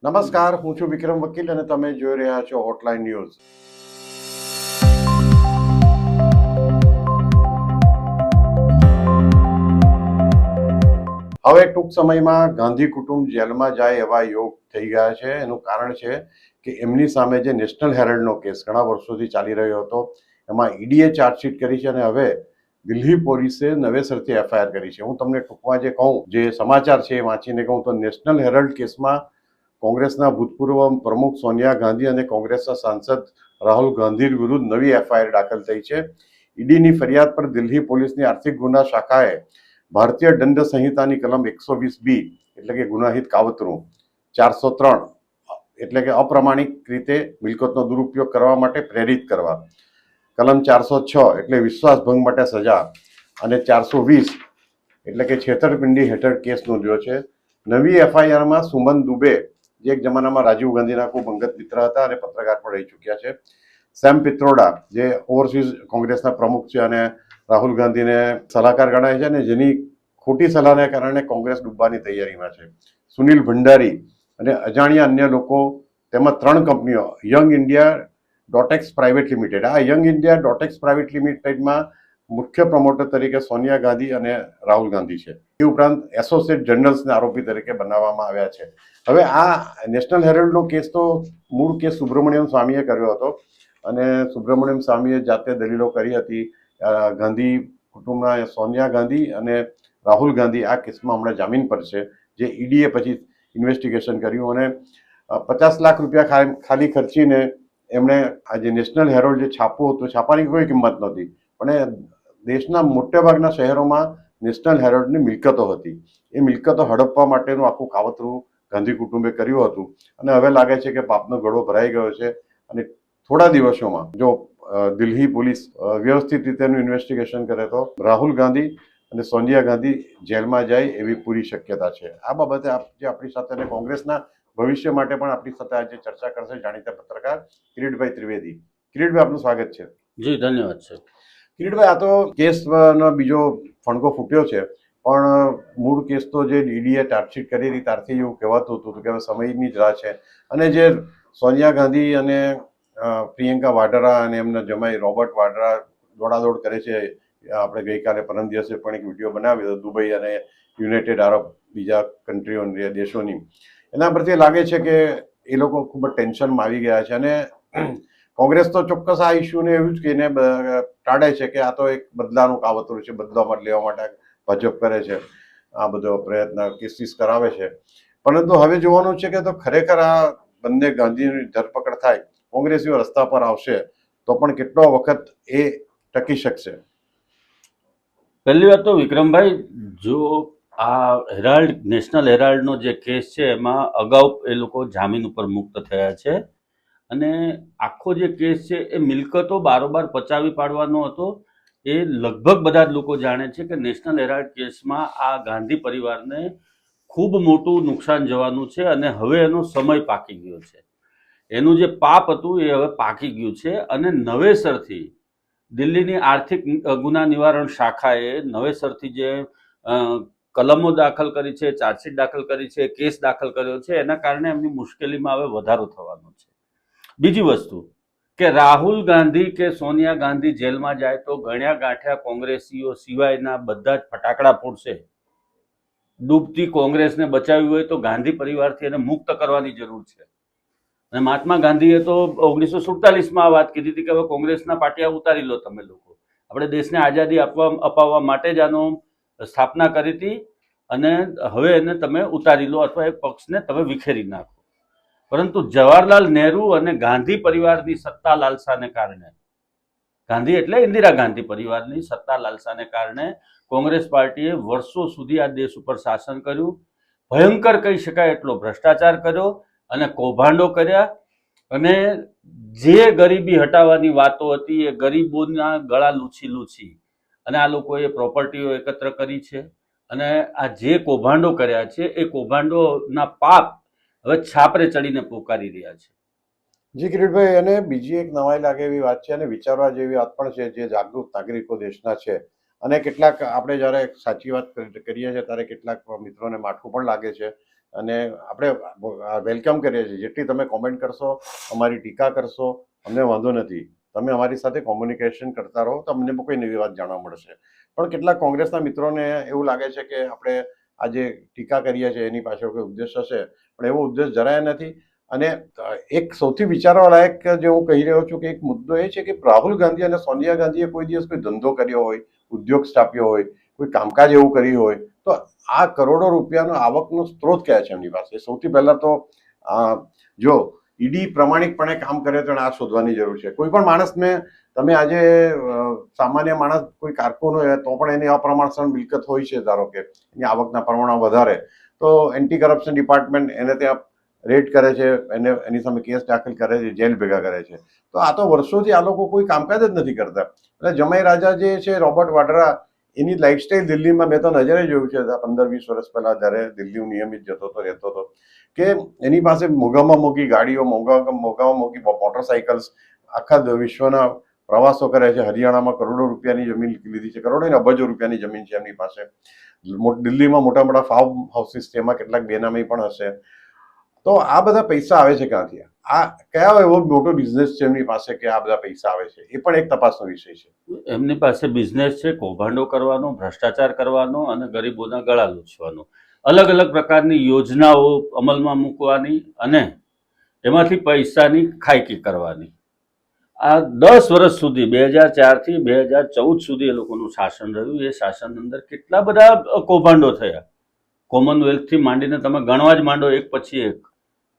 નમસ્કાર, હું છું વિક્રમ વકીલ અને તમે જોઈ રહ્યા છો હોટલાઇન ન્યૂઝ. હવે ટૂંક સમયમાં ગાંધી કુટુંબ જેલમાં જાય એવા યોગ થઈ ગયા છે. એનું કારણ છે કે એમની સામે જે નેશનલ હેરલ્ડનો કેસ ઘણા વર્ષોથી ચાલી રહ્યો હતો, એમાં ઈડીએ ચાર્જશીટ કરી છે અને હવે દિલ્હી પોલીસે નવેસરથી એફઆઈઆર કરી છે. હું તમને ટૂંકમાં જે કહું, જે સમાચાર છે એ વાંચીને કહું તો નેશનલ હેરલ્ડ કેસમાં કોંગ્રેસના ભૂતપૂર્વ પ્રમુખ સોનિયા ગાંધી અને કોંગ્રેસના સાંસદ રાહુલ ગાંધી વિરુદ્ધ નવી એફઆઈઆર દાખલ થઈ છે. ઈડીની ફરિયાદ પર દિલ્હી પોલીસની આર્થિક ગુના શાખાએ ભારતીય દંડ સંહિતાની કલમ 120B એટલે કે ગુનાહિત કાવતરું, 403 એટલે કે અપ્રામાણિક રીતે મિલકતનો દુરુપયોગ કરવા માટે પ્રેરિત કરવા, કલમ 406 એટલે વિશ્વાસભંગ માટે સજા અને 420 એટલે કે છેતરપિંડી હેઠળ કેસ નોંધ્યો છે. નવી એફઆઈઆરમાં સુમન દુબે, જે એક જમાનામાં રાજીવ ગાંધીના ખૂબ અંગત મિત્ર હતા અને પત્રકાર પણ રહી ચૂક્યા છે, સેમ પિત્રોડા, જે ઓવરસીઝ કોંગ્રેસના પ્રમુખ છે અને રાહુલ ગાંધીને સલાહકાર ગણાય છે અને જેની ખોટી સલાહને કારણે કોંગ્રેસ ડૂબવાની તૈયારીમાં છે, સુનિલ ભંડારી અને અજાણ્યા અન્ય લોકો, તેમાં 3 કંપનીઓ યંગ ઇન્ડિયા ડોટેક્સ પ્રાઇવેટ લિમિટેડ. આ યંગ ઇન્ડિયા ડોટેક્સ પ્રાઇવેટ લિમિટેડમાં મુખ્ય પ્રમોટર તરીકે સોનિયા ગાંધી અને રાહુલ ગાંધી છે. એ ઉપરાંત એસોસિએટ જર્નલ્સને આરોપી તરીકે બનાવવામાં આવ્યા છે. હવે આ નેશનલ હેરલ્ડનો કેસ તો મૂળ કેસ સુબ્રમણ્યમ સ્વામીએ કર્યો હતો અને સુબ્રમણ્યમ સ્વામીએ જાતે દલીલો કરી હતી. ગાંધી કુટુંબના સોનિયા ગાંધી અને રાહુલ ગાંધી આ કેસમાં હમણાં જામીન પર છે, જે ઈડીએ પછી ઇન્વેસ્ટિગેશન કર્યું અને 50 લાખ રૂપિયા ખાલી ખર્ચીને એમણે આ જે નેશનલ હેરોલ્ડ જે છાપવું હતું, છાપાની કોઈ કિંમત નહોતી, પણ દેશના મોટાભાગના શહેરોમાં નેશનલ હેરોલ્ડની મિલકતો હતી. એ મિલકતો હડપવા માટેનું આખું કાવતરું ગાંધી કુટુંબે કર્યું હતું અને હવે લાગે છે કે પાપનો ઘડો ભરાઈ ગયો છે અને થોડા દિવસોમાં જો દિલ્હી પોલીસ વ્યવસ્થિત રીતેનું ઇન્વેસ્ટિગેશન કરે તો રાહુલ ગાંધી અને સોનિયા ગાંધી જેલમાં જાય એવી પૂરી શક્યતા છે. આ બાબતે જે આપણી સાથે અને કોંગ્રેસના ભવિષ્ય માટે પણ આપણી સાથે આજે ચર્ચા કરશે જાણીતા પત્રકાર કિરીટભાઈ ત્રિવેદી. કિરીટભાઈ, આપનું સ્વાગત છે. જી, ધન્યવાદ છે. કિરીટભાઈ, આ તો કેસનો બીજો ફણકો ફૂટ્યો છે, પણ મૂળ કેસ તો જે ઈડીએ ચાર્જશીટ કરી હતી ત્યારથી એવું કહેવાતું હતું કે હવે સમયની જ રાહ છે અને જે સોનિયા ગાંધી અને પ્રિયંકા વાડરા અને એમના જમાઈ રોબર્ટ વાડરા દોડાદોડ કરે છે. આપણે ગઈકાલે પરમ દિવસે પણ એક વિડીયો બનાવ્યો દુબઈ અને યુનાઇટેડ આરબ બીજા કન્ટ્રીઓની દેશોની. એના પરથી લાગે છે કે એ લોકો ખૂબ જ ટેન્શનમાં આવી ગયા છે અને કોંગ્રેસ તો ચોક્કસ આ ઇસ્યુને એવું જ કહીને ટાળે છે કે આ તો એક બદલાનું કાવતરું છે, બદલો લેવા માટે ભાજપ કરે છે, આ બધો પ્રયત્ન કેસીસ કરાવે છે. પરંતુ હવે જોવાનું છે કે તો ખરેખર આ બંને ગાંધીની ધરપકડ થાય, કોંગ્રેસીઓ રસ્તા પર આવશે તો પણ કેટલો વખત એ ટકી શકશે? પહેલી વાત તો વિક્રમભાઈ, જો આ નેશનલ હેરાલ્ડનો જે કેસ છે એમાં અગાઉ એ લોકો જામીન ઉપર મુક્ત થયા છે અને આખો જે કેસ છે એ મિલકતો બારોબાર પચાવી પાડવાનો હતો. એ લગભગ બધા જ લોકો જાણે છે કે નેશનલ હેરાલ્ડ કેસમાં આ ગાંધી પરિવારને ખૂબ મોટું નુકસાન જવાનું છે અને હવે એનો સમય પાકી ગયો છે. એનું જે પાપ હતું એ હવે પાકી ગયું છે અને નવેસરથી દિલ્હીની આર્થિક ગુના નિવારણ શાખાએ નવેસરથી જે કલમો દાખલ કરી છે, ચાર્જશીટ દાખલ કરી છે, કેસ દાખલ કર્યો છે, એના કારણે એમની મુશ્કેલીમાં હવે વધારો થવાનો છે. બીજી વસ્તુ કે રાહુલ ગાંધી કે સોનિયા ગાંધી જેલમાં જાય તો ગણ્યા ગાંઠ્યા કોંગ્રેસીઓ સિવાયના બધા જ ફટાકડા ફોડશે. ડૂબતી કોંગ્રેસને બચાવવી હોય તો ગાંધી પરિવારથી એને મુક્ત કરવાની જરૂર છે. અને મહાત્મા ગાંધીએ તો 1947માં આ વાત કીધી હતી કે હવે કોંગ્રેસના પાટિયા ઉતારી લો તમે લોકો. આપણે દેશને આઝાદી અપાવવા માટે જ આનો સ્થાપના કરી હતી અને હવે એને તમે ઉતારી લો અથવા એ પક્ષને તમે વિખેરી નાખો. પરંતુ જવાહરલાલ નહેરુ અને ગાંધી પરિવારની સત્તા લાલસાને કારણે, ગાંધી એટલે ઇન્દિરા ગાંધી પરિવારની સત્તા લાલસાને કારણે કોંગ્રેસ પાર્ટીએ વર્ષો સુધી આ દેશ ઉપર શાસન કર્યું, ભયંકર કહી શકાય એટલો ભ્રષ્ટાચાર કર્યો અને કૌભાંડો કર્યા અને જે ગરીબી હટાવવાની વાતો હતી એ ગરીબોના ગળા લૂછી અને આ લોકોએ પ્રોપર્ટીઓ એકત્ર કરી છે અને આ જે કૌભાંડો કર્યા છે એ કૌભાંડોના પાપ હવે છાપરે ચડીને પોકારી રહ્યા છે. જી કિરીટભાઈ, અને બીજી એક નવાઈ લાગે એવી વાત છે અને વિચારવા જેવી વાત પણ છે, જે જાગૃત નાગરિકો દેશના છે અને કેટલાક આપણે જ્યારે સાચી વાત કરીએ છીએ ત્યારે કેટલાક મિત્રોને માઠું પણ લાગે છે અને આપણે વેલકમ કરીએ છીએ. જેટલી તમે કોમેન્ટ કરશો, અમારી ટીકા કરશો, અમને વાંધો નથી. તમે અમારી સાથે કોમ્યુનિકેશન કરતા રહો તો અમને કોઈ નવી વાત જાણવા મળશે. પણ કેટલાક કોંગ્રેસના મિત્રોને એવું લાગે છે કે આપણે આજે ટીકા કરીએ છીએ એની પાછળ કોઈ ઉદ્દેશ હશે, પણ એવો ઉદ્દેશ જરાય નથી. અને એક સૌથી વિચારવા લાયક જે હું કહી રહ્યો છું કે એક મુદ્દો એ છે કે રાહુલ ગાંધી અને સોનિયા ગાંધીએ કોઈ દિવસ કોઈ ધંધો કર્યો હોય, ઉદ્યોગ સ્થાપ્યો હોય, કોઈ કામકાજ એવું કર્યું હોય તો આ કરોડો રૂપિયાનો આવકનો સ્ત્રોત કયા છે એમની પાસે? સૌથી પહેલા તો જો ઈડી પ્રમાણિકપણે કામ કરે તો આ શોધવાની જરૂર છે. કોઈ પણ માણસને તમે આજે સામાન્ય માણસ કોઈ કારકુન હોય તો પણ એની અપ્રમાણસર મિલકત હોય છે, ધારો કે એની આવકના પ્રમાણ વધારે, તો એન્ટી કરપ્શન ડિપાર્ટમેન્ટ એને ત્યાં રેડ કરે છે, એની સામે કેસ દાખલ કરે છે, જેલ ભેગા કરે છે. તો આ તો વર્ષોથી આ લોકો કોઈ કામકાજ જ નથી કરતા. એટલે જમાઈ રાજા જે છે રોબર્ટ વાડ્રા, એની લાઈફસ્ટાઈલ દિલ્હીમાં મેં તો નજરે જોયું છે 15-20 વર્ષ પહેલા જ્યારે દિલ્હી નિયમિત જતો હતો, રહેતો હતો, કે એની પાસે મોંઘામાં મોંઘી ગાડીઓ, મોંઘામાં મોંઘી મોટરસાઇકલ્સ, આખા વિશ્વના પ્રવાસો કરે છે. હરિયાણામાં કરોડો રૂપિયાની જમીન લીધી છે, કરોડો ને અબજો રૂપિયાની જમીન છે એમની પાસે. દિલ્હીમાં મોટા મોટા ફાર્મ હાઉસીસ છે, એમાં કેટલાક બેનામી પણ હશે. તો આ બધા પૈસા આવે છે ક્યાંથી? આ કયા એવો મોટો બિઝનેસ છે એમની પાસે કે આ બધા પૈસા આવે છે? એ પણ એક તપાસનો વિષય છે. એમની પાસે બિઝનેસ છે, કૌભાંડો કરવાનો, ભ્રષ્ટાચાર કરવાનો અને ગરીબોના ગળા લૂછવાનો, અલગ અલગ પ્રકારની યોજનાઓ અમલમાં મૂકવાની અને એમાંથી પૈસાની ખાયકી કરવાની. આ 10 વર્ષ સુધી 2004 થી 2014 સુધી એ લોકોનું શાસન રહ્યું. એ શાસન અંદર કેટલા બધા કૌભાંડો થયા, કોમનવેલ્થથી માંડીને તમે ગણવા જ માંડો એક પછી એક,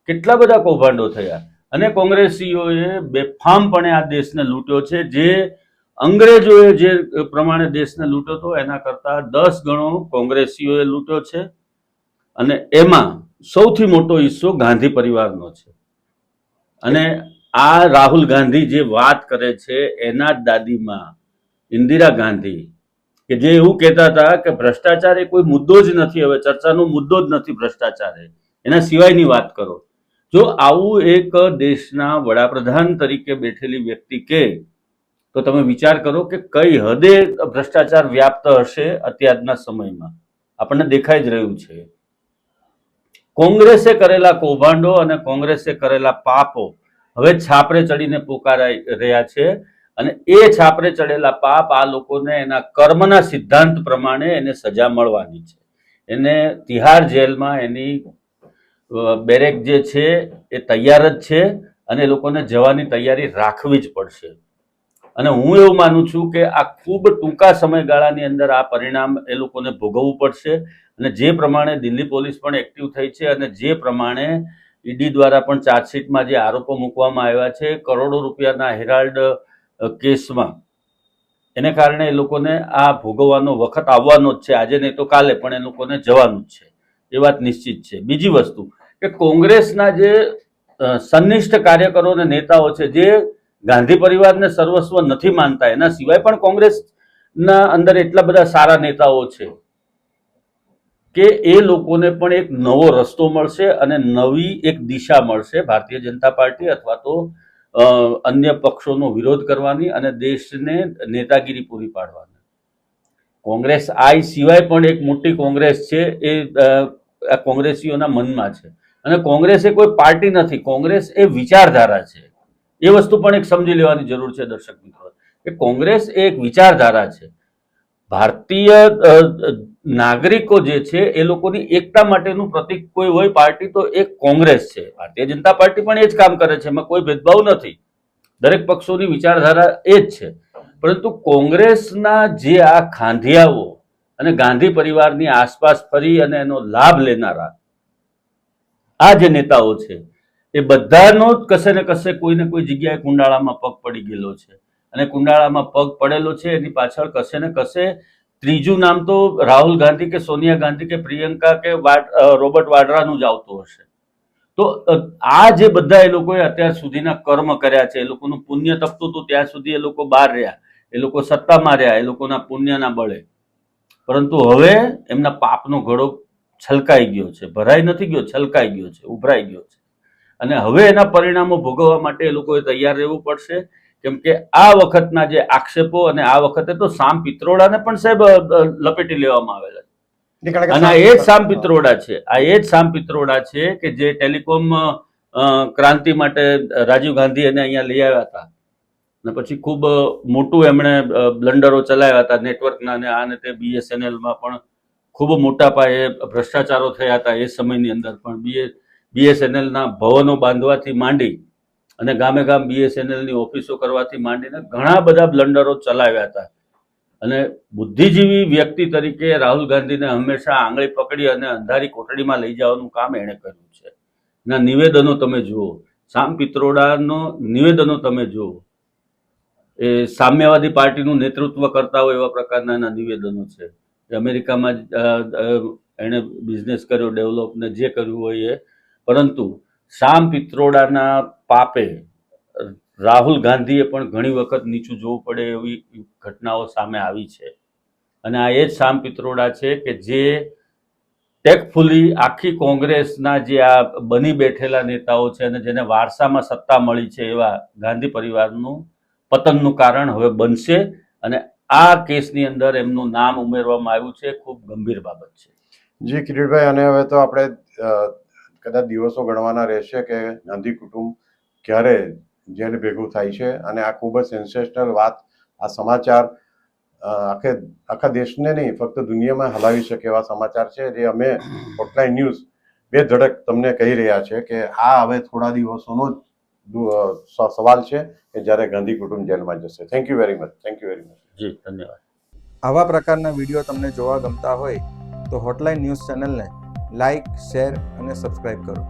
કેટલા બધા કૌભાંડો થયા. અને કોંગ્રેસીઓએ બેફામપણે આ દેશને લૂંટ્યો છે. જે અંગ્રેજોએ જે પ્રમાણે દેશને લૂંટ્યો હતો એના કરતા 10 ગણો કોંગ્રેસીઓએ લૂંટ્યો છે. અને એમાં સૌથી મોટો હિસ્સો ગાંધી પરિવારનો છે. અને આ રાહુલ ગાંધી જે વાત કરે છે એના જ દાદીમાં ઇન્દિરા ગાંધી, કે જે એવું કહેતા હતા કે ભ્રષ્ટાચાર એ કોઈ મુદ્દો જ નથી, હવે ચર્ચાનો મુદ્દો જ નથી ભ્રષ્ટાચાર, એના સિવાયની વાત કરો. જો આવું એક દેશના વડાપ્રધાન તરીકે બેઠેલી વ્યક્તિ કે, તો તમે વિચાર કરો કે કઈ હદે ભ્રષ્ટાચાર વ્યાપ્ત હશે અત્યારના સમયમાં. આપણને દેખાઈ જ રહ્યું છે. કોંગ્રેસે કરેલા કૌભાંડો અને કોંગ્રેસે કરેલા પાપો હવે છાપરે ચડીને પોકારાઈ રહ્યા છે. અને એ છાપરે ચડેલા પાપ આ લોકોને એના કર્મના સિદ્ધાંત પ્રમાણે એને સજા મળવાની છે. એને તિહાર જેલમાં એની બેરેક જે છે એ તૈયાર જ છે અને એ લોકોને જવાની તૈયારી રાખવી જ પડશે. અને હું એવું માનું છું કે આ ખૂબ ટૂંકા સમયગાળાની અંદર આ પરિણામ એ લોકોને ભોગવવું પડશે. અને જે પ્રમાણે દિલ્હી પોલીસ પણ એક્ટિવ થઈ છે અને જે પ્રમાણે ઈડી દ્વારા પણ ચાર્જશીટમાં જે આરોપો મૂકવામાં આવ્યા છે કરોડો રૂપિયાના હેરાલ્ડ કેસમાં, એને કારણે એ લોકોને આ ભોગવવાનો વખત આવવાનો જ છે. આજે નહીં તો કાલે, પણ એ લોકોને જવાનું જ છે, એ વાત નિશ્ચિત છે. બીજી વસ્તુ કે કોંગ્રેસના જે સનિષ્ઠ કાર્યકરો અને નેતાઓ છે, જે ગાંધી પરિવારને સર્વસ્વ નથી માનતા, એના સિવાય પણ કોંગ્રેસના અંદર એટલા બધા સારા નેતાઓ છે કે એ લોકોને પણ એક નવો રસ્તો મળશે અને નવી એક દિશા મળશે ભારતીય જનતા પાર્ટી અથવા તો અન્ય પક્ષોનો વિરોધ કરવાની અને દેશને નેતાગીરી પૂરી પાડવાની. કોંગ્રેસ આ સિવાય પણ એક મોટી કોંગ્રેસ છે, એ કોંગ્રેસીઓના મનમાં છે. અને કોંગ્રેસ એ કોઈ પાર્ટી નથી, કોંગ્રેસ એ વિચારધારા છે. એ વસ્તુ પણ એક સમજી લેવાની જરૂર છે દર્શક મિત્રો, કે કોંગ્રેસ એ એક વિચારધારા છે. ભારતીય નાગરિકો જે છે એ લોકોની એકતા માટેનું પ્રતિક કોઈ હોય પાર્ટી તો એક કોંગ્રેસ છે. ભારતીય જનતા પાર્ટી પણ એ જ કામ કરે છે, એમાં કોઈ ભેદભાવ નથી. દરેક પક્ષોની વિચારધારા એ જ છે. પરંતુ કોંગ્રેસના જે આ ખાંધિયાઓ અને ગાંધી પરિવારની આસપાસ ફરી અને એનો લાભ લેનારા આ જે નેતાઓ છે એ બધાનો જ કશે ને કશે કોઈ ને કોઈ જગ્યાએ કુંડાળામાં પગ પડી ગયેલો છે. અને કુંડાળામાં પગ પડેલો છે એની પાછળ કશે ને કશે ત્રીજું નામ તો રાહુલ ગાંધી કે સોનિયા ગાંધી કે પ્રિયંકા કે રોબર્ટ વાડ્રાનું જ આવતું હશે. તો આ જે બધા એ લોકોએ અત્યાર સુધીના કર્મ કર્યા છે, એ લોકોનું પુણ્ય તપતું હતું ત્યાં સુધી એ લોકો બહાર રહ્યા, એ લોકો સત્તામાં રહ્યા, એ લોકોના પુણ્યના બળે. પરંતુ હવે એમના પાપનો ઘડો છલકાઈ ગયો છે, ભરાઈ નથી ગયો, છલકાઈ ગયો છે, ઉભરાઈ ગયો છે. અને હવે એના પરિણામો ભોગવવા માટે એ લોકોએ તૈયાર રહેવું પડશે. કેમ કે આ વખતના જે આક્ષેપો અને આ વખતે તો સામ પિત્રોડાને પણ સાહેબ લપેટી લેવામાં આવેલા છે. અને આ એ જ સામ પિત્રોડા છે, આ એ જ સામ પિત્રોડા છે કે જે ટેલિકોમ ક્રાંતિ માટે રાજીવ ગાંધી એને અહીંયા લઈ આવ્યા હતા અને પછી ખૂબ મોટું એમણે બ્લન્ડરો ચલાવ્યા હતા નેટવર્કના અને આને તે BSNL-માં પણ ખૂબ મોટા પાયે ભ્રષ્ટાચારો થયા હતા એ સમયની અંદર પણ BSNL-ના ભવનો બાંધવાથી માંડી અને ગામે ગામ BSNL-ની ઓફિસો કરવાથી માંડીને ઘણા બધા બ્લન્ડરો ચલાવ્યા હતા. અને બુદ્ધિજીવી વ્યક્તિ તરીકે રાહુલ ગાંધીને હંમેશા આંગળી પકડી અને અંધારી કોટડીમાં લઈ જવાનું કામ એણે કર્યું છે. એના નિવેદનો તમે જુઓ, સામ પિત્રોડાનો નિવેદનો તમે જુઓ, એ સામ્યવાદી પાર્ટીનું નેતૃત્વ કરતા હોય એવા પ્રકારના એના નિવેદનો છે. અમેરિકામાં એણે બિઝનેસ કર્યો, ડેવલપ ને જે કર્યું હોય એ, પરંતુ સામ પિત્રોડાના પાપે રાહુલ ગાંધીએ પણ ઘણી વખત નીચું જોવું પડે એવી ઘટનાઓ સામે આવી છે. અને આ એ જ સામ પિત્રોડા છે કે જે ટેકફુલી આખી કોંગ્રેસના જે આ બની બેઠેલા નેતાઓ છે અને જેને વારસામાં સત્તા મળી છે એવા ગાંધી પરિવારનું પતનનું કારણ હવે બનશે. અને આ કેસની અંદર એમનું નામ ઉમેરવામાં આવ્યું છે, ખૂબ ગંભીર બાબત છે. જી કિરીટભાઈ, અને હવે તો આપણે કદાચ દિવસો ગણવાના રહેશે કે ગાંધી કુટુંબ ક્યારે જેલ ભેગું થાય છે. અને આ ખૂબ જ સેન્સેશનલ વાત, આ સમાચાર આખા દેશને નહીં ફક્ત દુનિયામાં હલાવી શકે એવા સમાચાર છે જે અમે હોટલાઇન ન્યૂઝ બે ધડક તમને કહી રહ્યા છે કે આ હવે થોડા દિવસોનો જ સવાલ છે કે જ્યારે ગાંધી કુટુંબ જેલમાં જશે. Thank you very much. Thank you very much. જી, ધન્યવાદ. આવા પ્રકારના વિડીયો તમને જોવા ગમતા હોય તો હોટલાઇન ન્યૂઝ ચેનલને લાઇક, શેર અને સબસ્ક્રાઇબ કરો.